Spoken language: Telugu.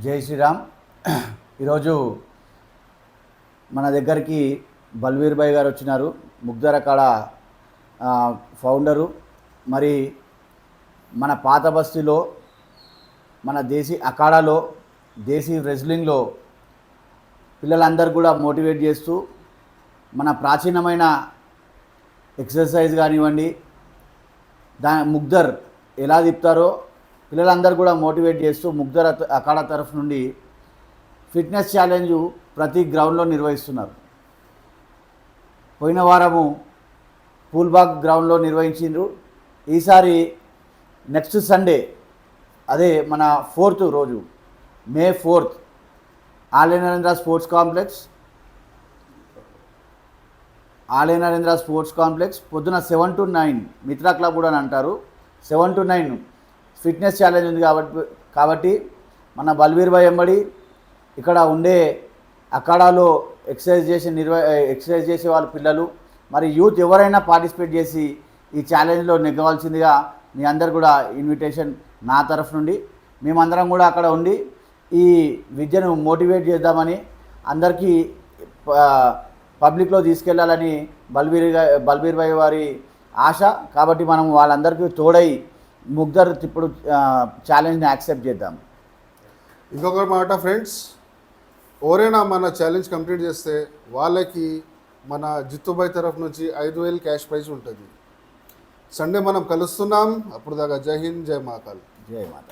జై శ్రీరామ్. ఈరోజు మన దగ్గరికి బల్వీర్ భాయ్ గారు వచ్చినారు. ముగ్ధర్ అఖాడా ఫౌండరు. మరి మన పాత బస్తీలో మన దేశీ అఖాడాలో దేశీ రెజ్లింగ్లో పిల్లలందరూ కూడా మోటివేట్ చేస్తూ మన ప్రాచీనమైన ఎక్సర్సైజ్ కానివ్వండి, ముగ్ధర్ ఎలా తిప్పుతారో పిల్లలందరూ కూడా మోటివేట్ చేస్తూ ముగ్ధర్ అఖాడా తరఫు నుండి ఫిట్నెస్ ఛాలెంజ్ ప్రతి గ్రౌండ్లో నిర్వహిస్తున్నారు. పోయిన వారము పూల్బాగ్ గ్రౌండ్లో నిర్వహించారు. ఈసారి నెక్స్ట్ సండే, అదే మన 4th రోజు, May 4th, ఆలయ నరేంద్ర స్పోర్ట్స్ కాంప్లెక్స్ పొద్దున 7 to 9 మిత్రా క్లబ్ కూడా అని అంటారు. 7 to 9 ఫిట్నెస్ ఛాలెంజ్ ఉంది కాబట్టి మన బల్వీర్ భాయ్ ఎంబడి ఇక్కడ ఉండే అఖాడాలో ఎక్సర్సైజ్ చేసే వాళ్ళ పిల్లలు మరి యూత్ ఎవరైనా పార్టిసిపేట్ చేసి ఈ ఛాలెంజ్లో నెగ్గవలసిందిగా మీ అందరు కూడా ఇన్విటేషన్ నా తరఫు నుండి. మేమందరం కూడా అక్కడ ఉండి ఈ విద్యను మోటివేట్ చేద్దామని, అందరికీ పబ్లిక్లో తీసుకెళ్లాలని బల్వీర్ భాయ్ వారి ఆశ. కాబట్టి మనం వాళ్ళందరికీ తోడై ముగ్ధర్ ఇప్పుడు ఛాలెంజ్ని యాక్సెప్ట్ చేద్దాం. ఇంకొక మాట ఫ్రెండ్స్, ఎవరైనా మన ఛాలెంజ్ కంప్లీట్ చేస్తే వాళ్ళకి మన జిత్తుబాయ్ తరఫు నుంచి 5,000 క్యాష్ ప్రైజ్ ఉంటుంది. సండే మనం కలుస్తున్నాం. అప్పుడు దాకా జై హింద్, జై మహాకాల్. జై మాతా.